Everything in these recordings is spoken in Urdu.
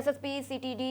SSP CTD,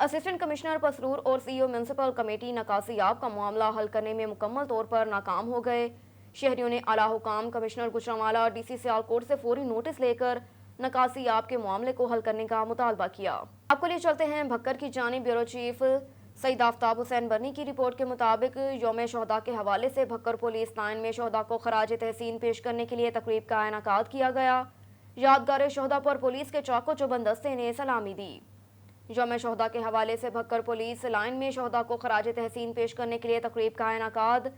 assistant commissioner Pasrur اور سی او میونسپل کمیٹی نکاسیاب کا معاملہ حل کرنے میں مکمل طور پر ناکام ہو گئے. شہریوں نے اعلیٰ حکام commissioner Gujranwala D C Sialkot سے فوری نوٹس لے کر نکاسیاب کے معاملے کو حل کرنے کا مطالبہ کیا. آپ کو لے چلتے ہیں بھکر کی جانب بیورو چیف سعید آفتاب حسین برنی کی رپورٹ کے مطابق یوم شہداء کے حوالے سے بھکر پولیس لائن میں شہداء کو خراج تحسین پیش کرنے کے لیے تقریب کا انعقاد کیا گیا. یادگار شہداء پر پولیس کے چاقو چوبند دستے نے سلامی دی. یوم شہداء کے حوالے سے بھکر پولیس لائن میں شہداء کو خراج تحسین پیش کرنے کے لیے تقریب کا انعقاد.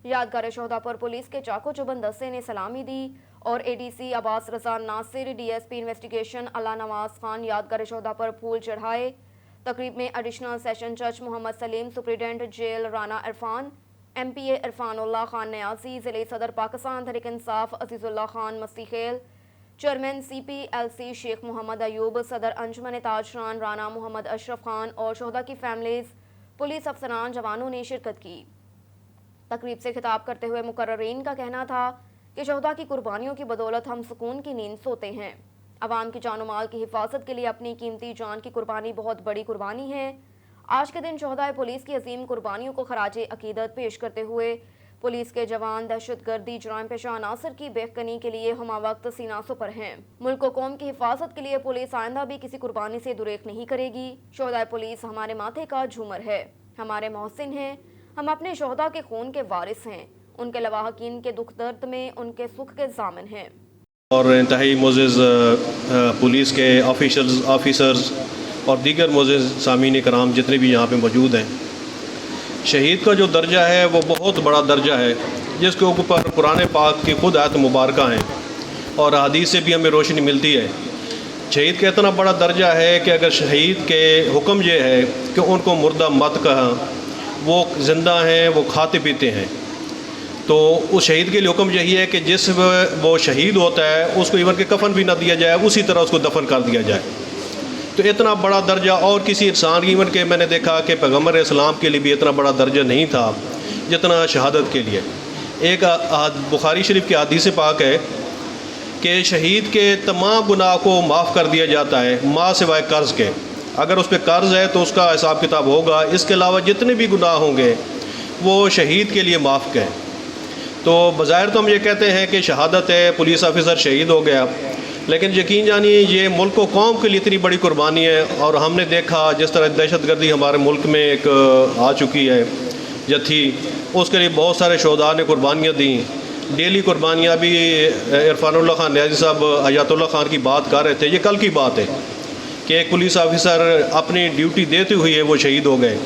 یادگار شہداء پر پولیس کے چاقو چوبند دستے نے سلامی دی اور اے ڈی سی عباس رضا ناصر، ڈی ایس پی انویسٹیگیشن اللہ نواز خان یادگار شہداء پر پھول چڑھائے. تقریب میں ایڈیشنل سیشن جج Muhammad Saleem, superintendent jail Rana Irfan, M P A Irfan Ullah Khan Niazi, ضلعی صدر Pakistan Tehreek Insaf Aziz Ullah Khan Masti Khel, chairman C P L C Sheikh Muhammad Ayub, صدر انجمن تاجران رانا محمد اشرف خان اور شہداء کی فیملیز، پولیس افسران، جوانوں نے شرکت کی. تقریب سے خطاب کرتے ہوئے مقررین کا کہنا تھا کہ شہداء کی قربانیوں کی بدولت ہم سکون کی نیند سوتے ہیں. عوام کی جان و مال کی حفاظت کے لیے اپنی قیمتی جان کی قربانی بہت بڑی قربانی ہے. آج کے دن شہدائے پولیس کی عظیم قربانیوں کو خراج عقیدت پیش کرتے ہوئے پولیس کے جوان دہشت گردی جرائم پیشہ عناصر کی بحقانی کے لیے ہمہ وقت سینہ سپر ہیں. ملک و قوم کی حفاظت کے لیے پولیس آئندہ بھی کسی قربانی سے دریغ نہیں کرے گی. شہدائے پولیس ہمارے ماتھے کا جھومر ہے، ہمارے محسن ہیں. ہم اپنے شہداء کے خون کے وارث ہیں، ان کے لواحقین کے دکھ درد میں ان کے سکھ کے ضامن ہیں. اور انتہائی معزز پولیس کے آفیسرز اور دیگر معزز سامعین کرام جتنے بھی یہاں پہ موجود ہیں، شہید کا جو درجہ ہے وہ بہت بڑا درجہ ہے، جس کے اوپر قرآن پاک کی خود آیت مبارکہ ہیں اور حدیث سے بھی ہمیں روشنی ملتی ہے. شہید کا اتنا بڑا درجہ ہے کہ اگر شہید کے حکم یہ ہے کہ ان کو مردہ مت کہا، وہ زندہ ہیں، وہ کھاتے پیتے ہیں، تو اس شہید کے لیے حکم یہی ہے کہ جس وہ شہید ہوتا ہے اس کو ایون کہ کفن بھی نہ دیا جائے، اسی طرح اس کو دفن کر دیا جائے. تو اتنا بڑا درجہ اور کسی انسان کی، ایون کہ میں نے دیکھا کہ پیغمبر اسلام کے لیے بھی اتنا بڑا درجہ نہیں تھا جتنا شہادت کے لیے. ایک بخاری شریف کی حدیث پاک ہے کہ شہید کے تمام گناہ کو معاف کر دیا جاتا ہے ما سوائے قرض کے. اگر اس پہ قرض ہے تو اس کا حساب کتاب ہوگا، اس کے علاوہ جتنے بھی گناہ ہوں گے وہ شہید کے لیے معاف ہیں. تو بظاہر تو ہم یہ کہتے ہیں کہ شہادت ہے، پولیس آفیسر شہید ہو گیا، لیکن یقین جانیے یہ ملک و قوم کے لیے اتنی بڑی قربانی ہے. اور ہم نے دیکھا جس طرح دہشت گردی ہمارے ملک میں ایک آ چکی ہے جتھی، اس کے لیے بہت سارے شہداء نے قربانیاں دیں. ڈیلی قربانیاں بھی عرفان اللہ خان نیازی صاحب حیات اللہ خان کی بات کر رہے تھے، یہ کل کی بات ہے کہ ایک پولیس آفیسر اپنی ڈیوٹی دیتے ہوئے وہ شہید ہو گئے.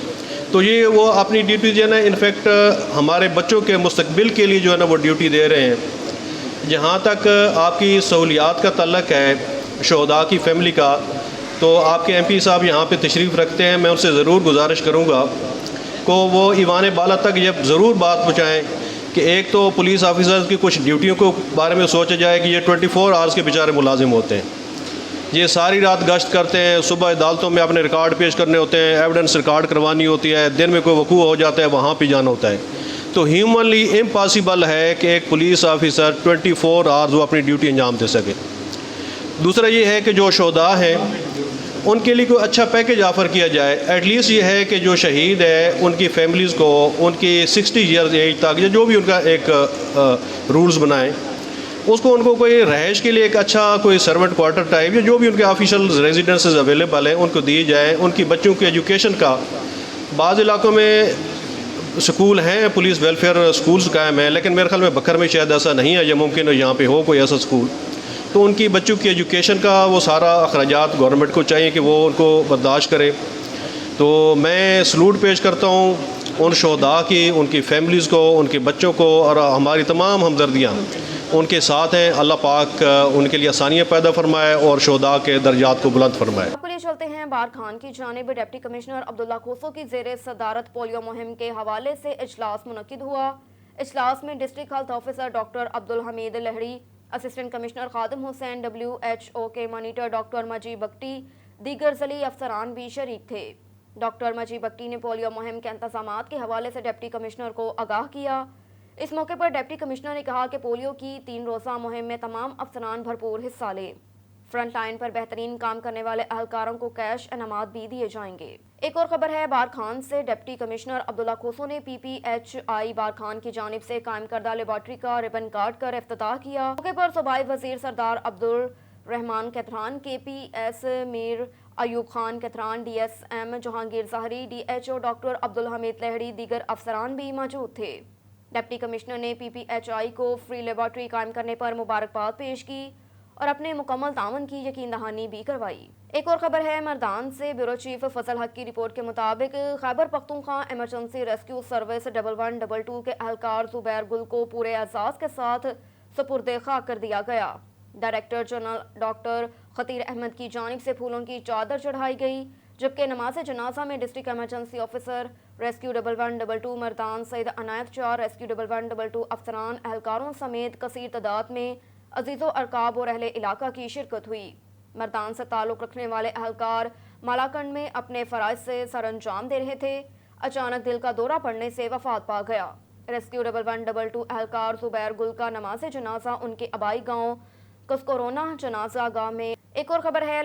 تو یہ وہ اپنی ڈیوٹی جو ہے نا، انفیکٹ ہمارے بچوں کے مستقبل کے لیے جو ہے نا وہ ڈیوٹی دے رہے ہیں. جہاں تک آپ کی سہولیات کا تعلق ہے شہداء کی فیملی کا، تو آپ کے ایم پی صاحب یہاں پہ تشریف رکھتے ہیں، میں ان سے ضرور گزارش کروں گا کہ وہ ایوان بالا تک یہ ضرور بات پہنچائیں کہ ایک تو پولیس آفیسرز کی کچھ ڈیوٹیوں کے بارے میں سوچا جائے کہ یہ 24 آورز کے بیچارے ملازم ہوتے ہیں، یہ ساری رات گشت کرتے ہیں، صبح عدالتوں میں اپنے ریکارڈ پیش کرنے ہوتے ہیں، ایویڈنس ریکارڈ کروانی ہوتی ہے، دن میں کوئی وقوع ہو جاتا ہے وہاں پہ جانا ہوتا ہے. تو ہیومنلی امپاسبل ہے کہ ایک پولیس آفیسر 24 آورز وہ اپنی ڈیوٹی انجام دے سکے. دوسرا یہ ہے کہ جو شہداء ہیں ان کے لیے کوئی اچھا پیکیج آفر کیا جائے. ایٹ لیسٹ یہ ہے کہ جو شہید ہے ان کی فیملیز کو ان کی 60 ایئرز ایج تک یا جو بھی ان کا ایک رولز بنائیں، اس کو ان کو کوئی رہائش کے لیے ایک اچھا کوئی سرونٹ کوارٹر ٹائپ یا جو بھی ان کے آفیشیل ریزیڈنسز اویلیبل ہیں ان کو دی جائیں. ان کی بچوں کی ایجوکیشن کا، بعض علاقوں میں سکول ہیں، پولیس ویلفیئر سکولز قائم ہیں، لیکن میرے خیال میں بکر میں شاید ایسا نہیں ہے، یا ممکن ہے یہاں پہ ہو کوئی ایسا سکول. تو ان کی بچوں کی ایجوکیشن کا وہ سارا اخراجات گورنمنٹ کو چاہیے کہ وہ ان کو برداشت کرے. تو میں سلوٹ پیش کرتا ہوں ان شہداء کی، ان کی فیملیز کو، ان کے بچوں کو، اور ہماری تمام ہمدردیاں ان کے ساتھ ہیں. اللہ پاک ان کے لیے آسانیاں پیدا فرمائے اور شہداء کے درجات کو بلند فرمائے. آپ کو لیے چلتے ہیں بار خان کی جانب ڈپٹی کمشنر عبداللہ کھوسو کی زیر صدارت پولیو مہم کے حوالے سے اجلاس منعقد ہوا. اجلاس میں district health officer doctor Abdulhameed Lehri, assistant commissioner Khadim Hussain, WHO کے مانیٹر ڈاکٹر مجیب بگٹی، دیگر ضلعی افسران بھی شریک تھے. ڈاکٹر مجیب بگٹی نے پولیو مہم کے انتظامات کے حوالے سے ڈپٹی کمشنر کو آگاہ کیا. اس موقع پر ڈپٹی کمشنر نے کہا کہ پولیو کی 3 روزہ مہم میں تمام افسران بھرپور حصہ لیں. فرنٹ لائن پر بہترین کام کرنے والے اہلکاروں کو کیش انعامات بھی دیے جائیں گے۔ ایک اور خبر ہے بارکھان سے۔ ڈپٹی کمشنر عبداللہ کھوسو نے پی پی ایچ آئی بارکھان کی جانب سے قائم کردہ لیبارٹری کا ربن کاٹ کر افتتاح کیا۔ موقع پر صوبائی وزیر سردار Abdulrahman Kethran, K P S Mir Ayub Khan Kethran, D S M Jahangir Zahiri, D H O doctor Abdulhameed Lehri, دیگر افسران بھی موجود تھے۔ ڈپٹی کمشنر نے پی پی ایچ آئی کو فری لیبارٹری قائم کرنے پر مبارکباد پیش کی اور اپنے مکمل تعاون کی یقین دہانی بھی کروائی۔ ایک اور خبر ہے مردان سے۔ بیورو چیف فضل حق کی رپورٹ کے مطابق Khyber Pakhtunkhwa emergency rescue service 1112 کے اہلکار زبیر گل کو پورے اعزاز کے ساتھ سپرد خاک کر دیا گیا۔ ڈائریکٹر جنرل ڈاکٹر خطیر احمد کی جانب سے پھولوں کی چادر چڑھائی گئی، جبکہ نماز جنازہ میں ڈسٹرکٹ ایمرجنسی آفیسر ریسکیو 1112 مردان سید عنایت شاہ، ریسکیو 1112 افسران اہلکاروں سمیت کثیر تعداد میں عزیز و ارکاب اور اہل علاقہ کی شرکت ہوئی۔ مردان سے تعلق رکھنے والے اہلکار مالاکنڈ میں اپنے فرائض سے سر انجام دے رہے تھے، اچانک دل کا دورہ پڑنے سے وفات پا گیا۔ ریسکیو 1112 اہلکار زبیر گل کا نماز جنازہ ان کے آبائی گاؤں کسکورونا جنازہ گاہ میں۔ ایک اور خبر ہے